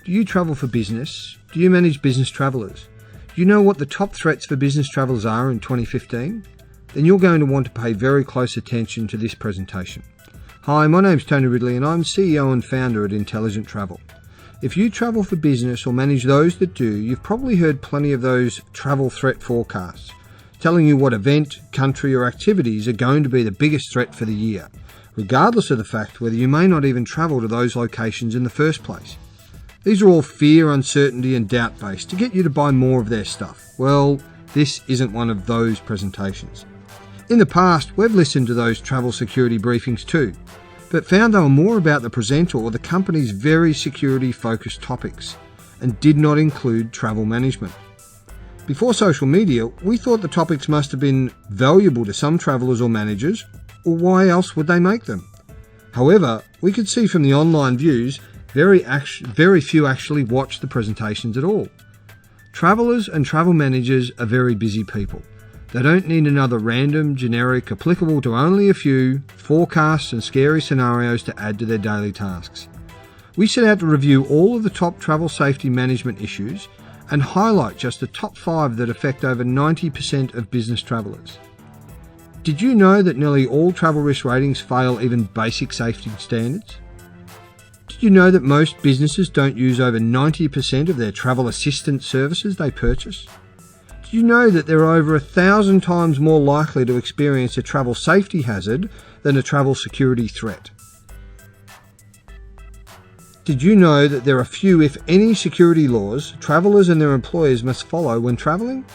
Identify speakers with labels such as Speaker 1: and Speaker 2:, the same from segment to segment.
Speaker 1: Do you travel for business? Do you manage business travellers? Do you know what the top threats for business travellers are in 2015? Then you're going to want to pay very close attention to this presentation. Hi, my name's Tony Ridley and I'm CEO and founder at Intelligent Travel. If you travel for business or manage those that do, you've probably heard plenty of those travel threat forecasts, telling you what event, country or activities are going to be the biggest threat for the year, regardless of the fact whether you may not even travel to those locations in the first place. These are all fear, uncertainty and doubt based to get you to buy more of their stuff. Well, this isn't one of those presentations. In the past, we've listened to those travel security briefings too, but found they were more about the presenter or the company's very security focused topics and did not include travel management. Before social media, we thought the topics must have been valuable to some travellers or managers, or why else would they make them? However, we could see from the online views very few actually watch the presentations at all. Travellers and travel managers are very busy people. They don't need another random, generic, applicable to only a few, forecasts and scary scenarios to add to their daily tasks. We set out to review all of the top travel safety management issues and highlight just the top 5 that affect over 90% of business travellers. Did you know that nearly all travel risk ratings fail even basic safety standards? Did you know that most businesses don't use over 90% of their travel assistance services they purchase? Did you know that they're over 1,000 times more likely to experience a travel safety hazard than a travel security threat? Did you know that there are few, if any, security laws travellers and their employers must follow when travelling?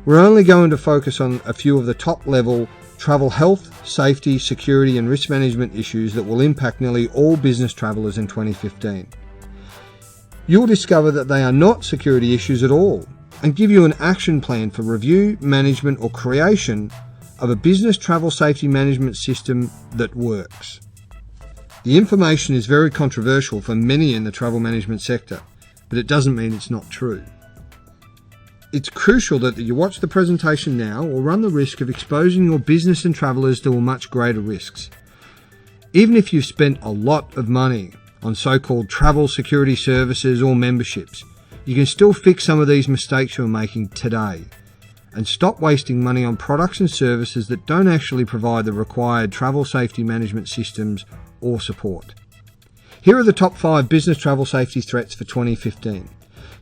Speaker 1: We're only going to focus on a few of the top-level travel health, safety, security and risk management issues that will impact nearly all business travellers in 2015. You'll discover that they are not security issues at all and give you an action plan for review, management or creation of a business travel safety management system that works. The information is very controversial for many in the travel management sector, but it doesn't mean it's not true. It's crucial that you watch the presentation now or run the risk of exposing your business and travellers to much greater risks. Even if you've spent a lot of money on so-called travel security services or memberships, you can still fix some of these mistakes you're making today and stop wasting money on products and services that don't actually provide the required travel safety management systems or support. Here are the top 5 business travel safety threats for 2015.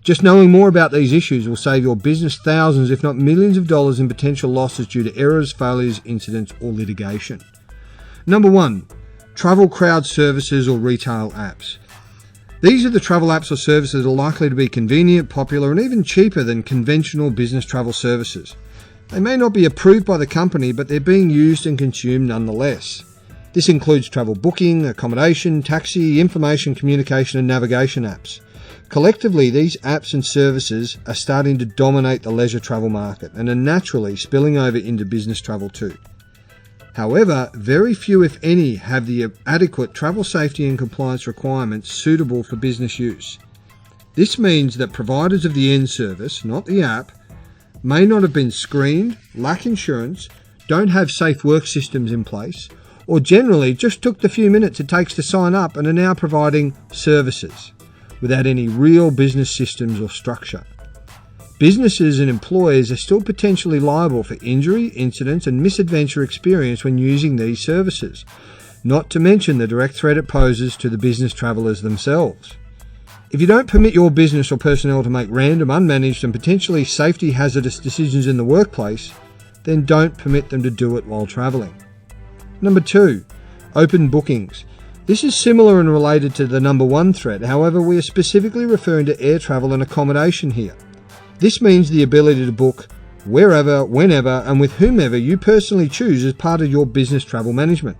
Speaker 1: Just knowing more about these issues will save your business thousands, if not millions of dollars in potential losses due to errors, failures, incidents or litigation. Number 1, travel crowd services or retail apps. These are the travel apps or services that are likely to be convenient, popular and even cheaper than conventional business travel services. They may not be approved by the company, but they're being used and consumed nonetheless. This includes travel booking, accommodation, taxi, information, communication and navigation apps. Collectively, these apps and services are starting to dominate the leisure travel market and are naturally spilling over into business travel too. However, very few, if any, have the adequate travel safety and compliance requirements suitable for business use. This means that providers of the end service, not the app, may not have been screened, lack insurance, don't have safe work systems in place, or generally just took the few minutes it takes to sign up and are now providing services without any real business systems or structure. Businesses and employers are still potentially liable for injury, incidents and misadventure experience when using these services, not to mention the direct threat it poses to the business travellers themselves. If you don't permit your business or personnel to make random, unmanaged and potentially safety hazardous decisions in the workplace, then don't permit them to do it while travelling. Number 2, open bookings. This is similar and related to the number 1 threat, however we are specifically referring to air travel and accommodation here. This means the ability to book wherever, whenever and with whomever you personally choose as part of your business travel management.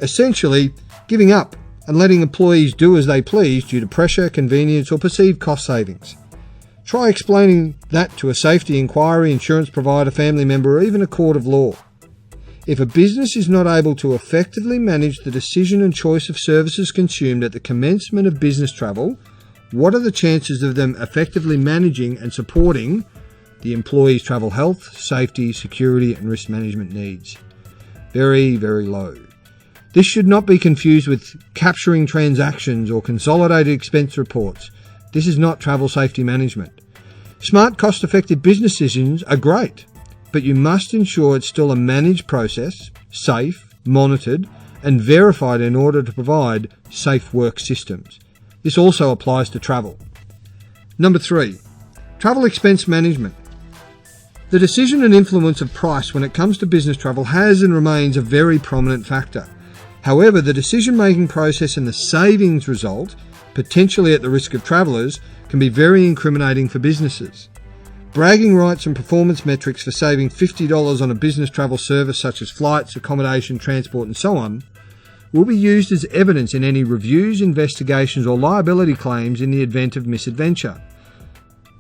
Speaker 1: Essentially, giving up and letting employees do as they please due to pressure, convenience or perceived cost savings. Try explaining that to a safety inquiry, insurance provider, family member or even a court of law. If a business is not able to effectively manage the decision and choice of services consumed at the commencement of business travel, what are the chances of them effectively managing and supporting the employee's travel health, safety, security and risk management needs? Very, very low. This should not be confused with capturing transactions or consolidated expense reports. This is not travel safety management. Smart, cost-effective business decisions are great, but you must ensure it's still a managed process, safe, monitored, and verified in order to provide safe work systems. This also applies to travel. Number 3, travel expense management. The decision and influence of price when it comes to business travel has and remains a very prominent factor. However, the decision-making process and the savings result, potentially at the risk of travellers, can be very incriminating for businesses. Bragging rights and performance metrics for saving $50 on a business travel service such as flights, accommodation, transport and so on will be used as evidence in any reviews, investigations or liability claims in the event of misadventure.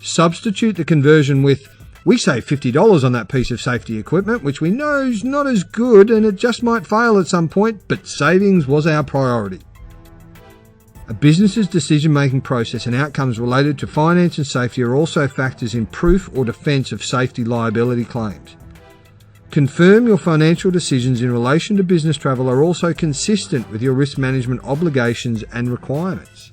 Speaker 1: Substitute the conversion with, "We saved $50 on that piece of safety equipment, which we know is not as good and it just might fail at some point, but savings was our priority." A business's decision-making process and outcomes related to finance and safety are also factors in proof or defence of safety liability claims. Confirm your financial decisions in relation to business travel are also consistent with your risk management obligations and requirements.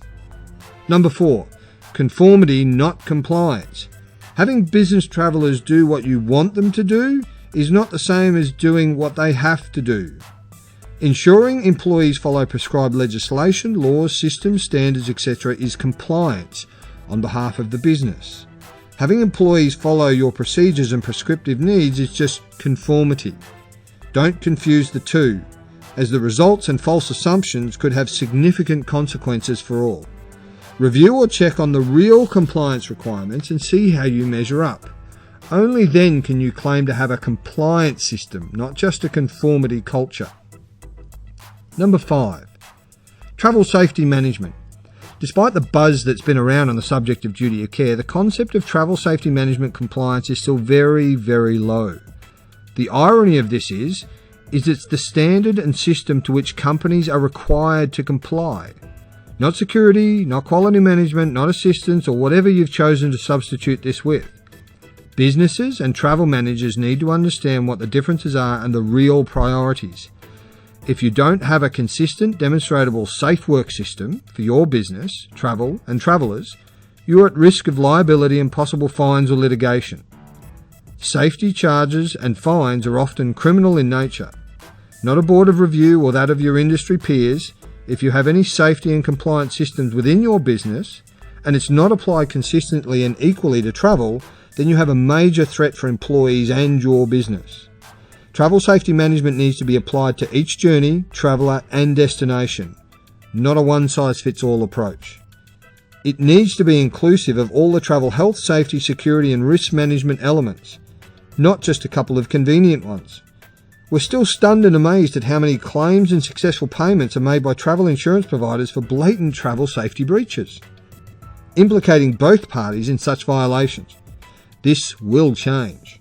Speaker 1: Number 4, conformity not compliance. Having business travellers do what you want them to do is not the same as doing what they have to do. Ensuring employees follow prescribed legislation, laws, systems, standards, etc. is compliance on behalf of the business. Having employees follow your procedures and prescriptive needs is just conformity. Don't confuse the two, as the results and false assumptions could have significant consequences for all. Review or check on the real compliance requirements and see how you measure up. Only then can you claim to have a compliance system, not just a conformity culture. Number 5, travel safety management. Despite the buzz that's been around on the subject of duty of care, the concept of travel safety management compliance is still very, very low. The irony of this is it's the standard and system to which companies are required to comply. Not security, not quality management, not assistance, or whatever you've chosen to substitute this with. Businesses and travel managers need to understand what the differences are and the real priorities. If you don't have a consistent, demonstrable, safe work system for your business, travel, and travellers, you're at risk of liability and possible fines or litigation. Safety charges and fines are often criminal in nature. Not a board of review or that of your industry peers. If you have any safety and compliance systems within your business, and it's not applied consistently and equally to travel, then you have a major threat for employees and your business. Travel safety management needs to be applied to each journey, traveller and destination, not a one-size-fits-all approach. It needs to be inclusive of all the travel health, safety, security and risk management elements, not just a couple of convenient ones. We're still stunned and amazed at how many claims and successful payments are made by travel insurance providers for blatant travel safety breaches, implicating both parties in such violations. This will change.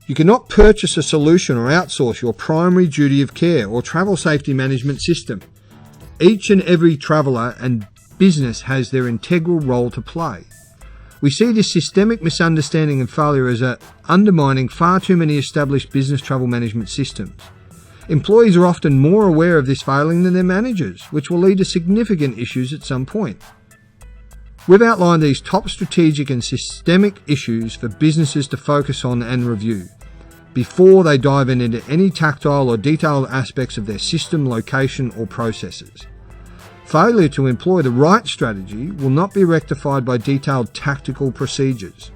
Speaker 1: You cannot purchase a solution or outsource your primary duty of care or travel safety management system. Each and every traveller and business has their integral role to play. We see this systemic misunderstanding and failure as undermining far too many established business travel management systems. Employees are often more aware of this failing than their managers, which will lead to significant issues at some point. We've outlined these top strategic and systemic issues for businesses to focus on and review before they dive into any tactile or detailed aspects of their system, location or processes. Failure to employ the right strategy will not be rectified by detailed tactical procedures.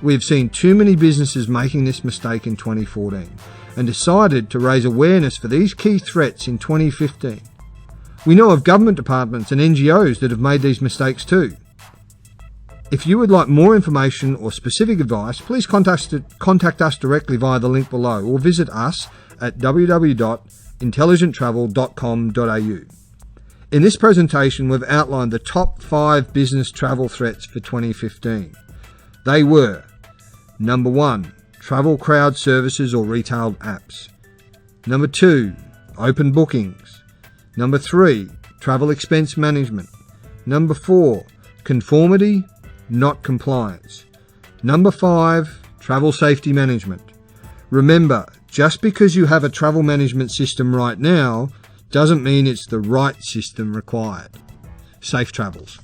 Speaker 1: We have seen too many businesses making this mistake in 2014 and decided to raise awareness for these key threats in 2015. We know of government departments and NGOs that have made these mistakes too. If you would like more information or specific advice, please contact us directly via the link below or visit us at www.intelligenttravel.com.au. In this presentation, we've outlined the top 5 business travel threats for 2015. They were: Number 1, travel crowd services or retail apps. Number 2, open bookings. Number 3, travel expense management. Number 4, conformity not compliance. Number 5, travel safety management. Remember, just because you have a travel management system right now doesn't mean it's the right system required. Safe travels.